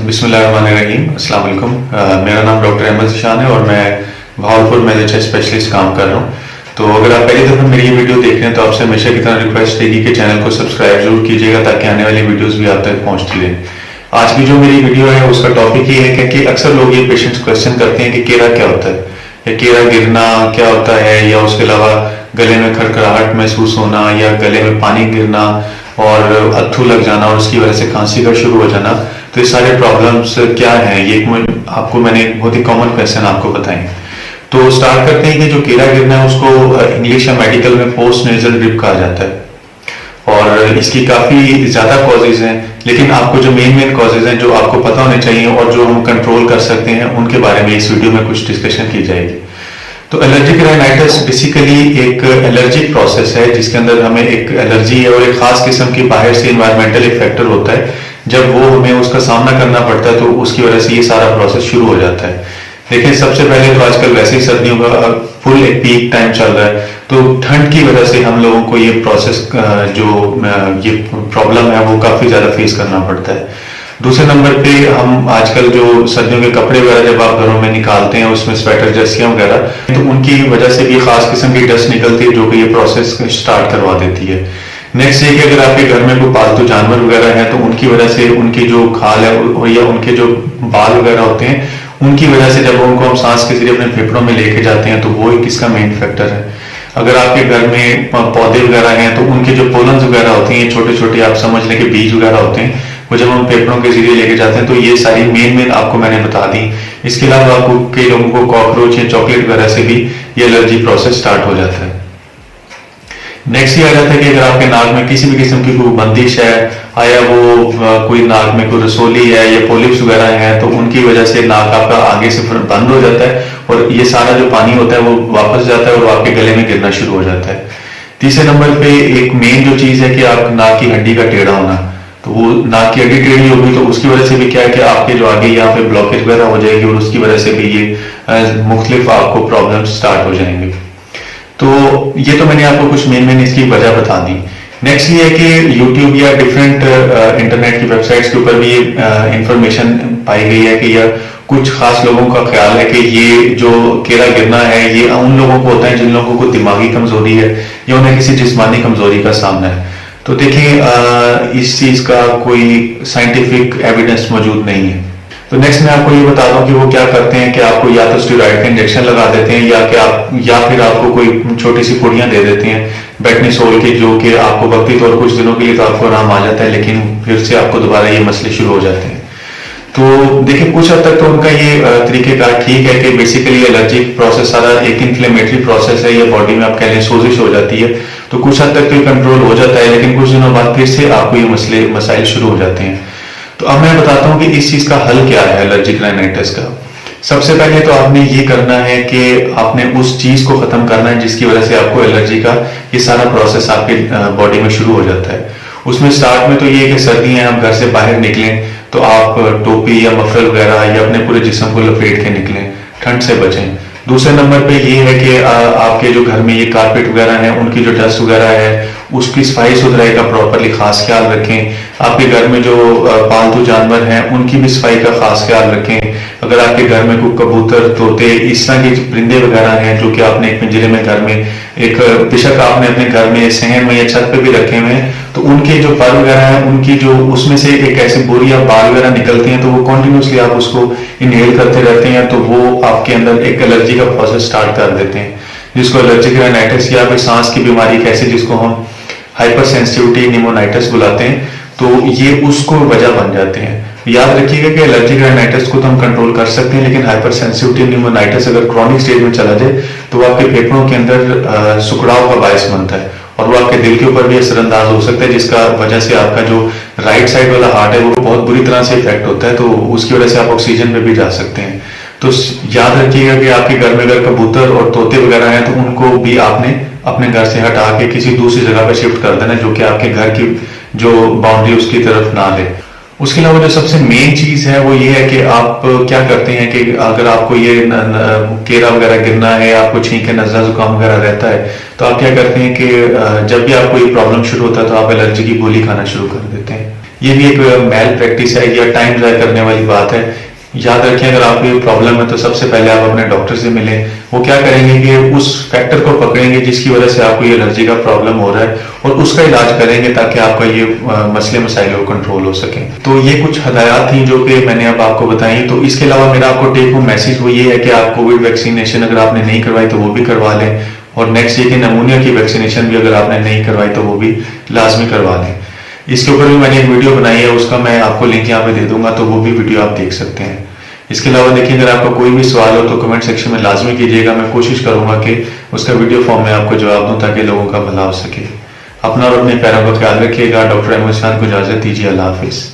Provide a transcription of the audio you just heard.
बिस्मिल्लाहिर्रहमानिर्रहीम, अस्सलाम वालेकुम। मेरा नाम डॉक्टर अहमद ज़ीशान है और मैं भावलपुर में एच स्पेशलिस्ट काम कर रहा हूँ। तो अगर आप पहली दफ़ा मेरी ये वीडियो देख रहे हैं तो आपसे हमेशा की तरह रिक्वेस्ट रहेगी कि चैनल को सब्सक्राइब जरूर कीजिएगा ताकि आने वाली वीडियोस भी आप तक पहुँचती रहे। आज की जो मेरी वीडियो है उसका टॉपिक ये है कि अक्सर लोग ये पेशेंट्स क्वेश्चन करते हैं कि केरा क्या होता है, या केरा गिरना क्या होता है, या उसके अलावा गले में खड़खड़ाहट महसूस होना, या गले में पानी गिरना और अत्थू लग जाना और उसकी वजह से खांसी का शुरू हो जाना। तो ये सारे प्रॉब्लम्स क्या हैं, ये आपको मैंने बहुत ही कॉमन क्वेश्चन आपको बताएं। तो स्टार्ट करते हैं कि जो केरा गिरना है उसको इंग्लिश या मेडिकल में पोस्ट नेजल ड्रिप कहा जाता है और इसकी काफ़ी ज़्यादा कॉजेज़ हैं, लेकिन आपको जो मेन कॉजेज़ हैं जो आपको पता होने चाहिए और जो हम कंट्रोल कर सकते हैं उनके बारे में इस वीडियो में कुछ डिस्कशन की जाएगी। तो एलर्जिक राइनाइटिस बेसिकली एक एलर्जिक प्रोसेस है जिसके अंदर हमें एक एलर्जी है और एक खास किस्म की बाहर से इन्वायरमेंटल एक फैक्टर होता है। जब वो हमें उसका सामना करना पड़ता है तो उसकी वजह से ये सारा प्रोसेस शुरू हो जाता है। देखिए, सबसे पहले तो आजकल वैसे ही सर्दियों का फुल एक पीक टाइम चल रहा है, तो ठंड की वजह से हम लोगों को ये प्रोसेस जो ये प्रॉब्लम है वो काफ़ी ज़्यादा फेस करना पड़ता है। दूसरे नंबर पे हम आजकल जो सर्दियों के कपड़े वगैरह जब आप घरों में निकालते हैं उसमें स्वेटर जर्सियां वगैरह, तो उनकी वजह से भी खास किस्म की डस्ट निकलती है जो कि ये प्रोसेस स्टार्ट करवा देती है। नेक्स्ट ये कि अगर आपके घर में कोई पालतू जानवर वगैरह है तो उनकी वजह से उनकी जो खाल है या उनके जो बाल वगैरह होते हैं उनकी वजह से जब उनको हम सांस के जरिए अपने फेफड़ों में लेके जाते हैं तो वो एक इसका मेन फैक्टर है। अगर आपके घर में पौधे वगैरह हैं तो उनके जो पोलन्स वगैरह होते हैं, छोटे छोटे आप समझ लें कि बीज वगैरह होते हैं, वो जब हम फेफड़ों के जरिए लेके जाते हैं तो ये सारी मेन आपको मैंने बता दी। इसके अलावा आपको कई लोगों को कॉकरोच या चॉकलेट वगैरह से भी ये एलर्जी प्रोसेस स्टार्ट हो जाता है। नेक्स्ट ये आ जाता है कि अगर आपके नाक में किसी भी किस्म की कोई बंदिश है, आया वो कोई नाक में कोई रसोली है या पोलिप्स वगैरह है, तो उनकी वजह से नाक आपका आगे से बंद हो जाता है और ये सारा जो पानी होता है वो वापस जाता है और आपके गले में गिरना शुरू हो जाता है। तीसरे नंबर पे एक मेन जो चीज है कि आप नाक की हड्डी का टेढ़ा होना, तो वो नाक की हड्डी टेढ़ी होगी तो उसकी वजह से भी क्या है कि आपके जो आगे यहाँ पे ब्लॉकेज वगैरह हो जाएगी और उसकी वजह से भी ये मुख्तलिफ आपको प्रॉब्लम स्टार्ट हो जाएंगे। तो ये तो मैंने आपको कुछ मेन इसकी वजह बता दी। नेक्स्ट ये है कि यूट्यूब या डिफरेंट इंटरनेट की वेबसाइट्स के ऊपर भी ये इंफॉर्मेशन पाई गई है कि यह कुछ खास लोगों का ख्याल है कि ये जो केरा गिरना है ये उन लोगों को होता है जिन लोगों को दिमागी कमजोरी है या उन्हें किसी जिस्मानी कमजोरी का सामना है। तो देखिए, इस चीज का कोई साइंटिफिक एविडेंस मौजूद नहीं है। तो नेक्स्ट मैं आपको ये बता दूं कि वो क्या करते हैं कि आपको या तो स्टेरॉइड का इंजेक्शन लगा देते हैं या फिर आपको कोई छोटी सी पुड़ियां दे देते हैं बेटनीसोल की, जो कि आपको वक्ती तौर कुछ दिनों के लिए तो आपको आराम आ जाता है, लेकिन फिर से आपको दोबारा ये मसले शुरू हो जाते हैं। तो देखिए, कुछ हद तक तो उनका ये तरीकेकार ठीक है कि बेसिकली एलर्जिक प्रोसेस सारा एक इन्फ्लेमेटरी प्रोसेस है, ये बॉडी में आप कह लें सोजिश हो जाती है, तो कुछ हद तक तो कंट्रोल हो जाता है, लेकिन कुछ दिनों बाद फिर से आपको ये मसाइल शुरू हो जाते हैं। तो अब मैं बताता हूं कि इस चीज का हल क्या है एलर्जिक राइनाइटिस का। सबसे पहले तो आपने ये करना है कि आपने उस चीज को खत्म करना है जिसकी वजह से आपको एलर्जी का ये सारा प्रोसेस आपके बॉडी में शुरू हो जाता है। उसमें स्टार्ट में तो ये कि सर्दी है, आप घर से बाहर निकलें तो आप टोपी या मफलर वगैरह या अपने पूरे जिस्म को लपेट के निकलें, ठंड से बचें। दूसरे नंबर पे ये है कि आपके जो घर में ये कारपेट वगैरह है उनकी जो डस्ट वगैरह है उसकी सफाई सुथराई का प्रॉपरली खास ख्याल रखें। आपके घर में जो पालतू जानवर हैं उनकी भी सफाई का खास ख्याल रखें। अगर आपके घर में कोई कबूतर, तोते, इस तरह के परिंदे वगैरह हैं जो कि आपने एक पिंजरे में घर में एक बेशक आपने अपने घर में सहन में या छत पे भी रखे हुए हैं, तो उनके जो पर वगैरह हैं उनकी जो उसमें से एक ऐसी बोरी या बाल वगैरह निकलती हैं तो वो कॉन्टिन्यूसली आप उसको इनहेल करते रहते हैं तो वो आपके अंदर एक एलर्जी का प्रोसेस स्टार्ट कर देते हैं, जिसको एलर्जिक राइनाइटिस या फिर सांस की बीमारी कैसे जिसको हम हाइपर सेंसिटिविटी निमोनाइटिस बुलाते हैं, तो ये उसको वजह बन जाते हैं। याद रखिएगा कि एलर्जिक राइनाइटिस को तो हम कंट्रोल कर सकते हैं, लेकिन हाइपर सेंसिटिव निमोनाइटिस अगर क्रॉनिक स्टेज में चला जाए तो वो आपके फेफड़ों के अंदर सुखड़ाव का बायस बनता है और वो आपके दिल के ऊपर भी असरअंदाज हो सकता है, जिसका वजह से आपका जो राइट साइड वाला हार्ट है वो बहुत बुरी तरह से इफेक्ट होता है, तो उसकी वजह से आप ऑक्सीजन पे भी जा सकते हैं। तो याद रखिएगा कि आपके घर में अगर कबूतर और तोते वगैरह हैं तो उनको भी आपने अपने घर से हटा के किसी दूसरी जगह पे शिफ्ट कर देना जो कि आपके घर की जो बाउंड्री उसकी तरफ ना ले। उसके अलावा जो सबसे मेन चीज है वो ये है कि आप क्या करते हैं कि अगर आपको ये केरा वगैरह गिरना है, आपको छींके नज़ला जुकाम वगैरह रहता है, तो आप क्या करते हैं कि जब भी आपको ये प्रॉब्लम शुरू होता है तो आप एलर्जी की गोली खाना शुरू कर देते हैं। ये भी एक मैल प्रैक्टिस है या टाइम ज़ाया करने वाली बात है। याद रखें, अगर आपको ये प्रॉब्लम है तो सबसे पहले आप अपने डॉक्टर से मिलें। वो क्या करेंगे कि उस फैक्टर को पकड़ेंगे जिसकी वजह से आपको ये एलर्जी का प्रॉब्लम हो रहा है और उसका इलाज करेंगे ताकि आपका ये मसले मसाइल को कंट्रोल हो सके। तो ये कुछ हदायत थी जो कि मैंने अब आपको बताई। तो इसके अलावा मेरा आपको टेक होम मैसेज वो ये है कि आप कोविड वैक्सीनेशन अगर आपने नहीं करवाई तो वो भी करवा लें, और नेक्स्ट ये कि नमूनिया की वैक्सीनेशन भी अगर आपने नहीं करवाई तो वो भी लाजमी करवा लें। इसके ऊपर भी मैंने एक वीडियो बनाई है, उसका मैं आपको लिंक यहाँ पे दे दूंगा, तो वो भी वीडियो आप देख सकते हैं। इसके अलावा देखिए, अगर आपका कोई भी सवाल हो तो कमेंट सेक्शन में लाजमी कीजिएगा। मैं कोशिश करूंगा कि उसका वीडियो फॉर्म में आपको जवाब दूं ताकि लोगों का भला हो सके। अपना और अपने प्यारों का ख्याल रखिएगा। डॉक्टर अहमद शान को इजाजत दीजिए। अल्लाह हाफिज।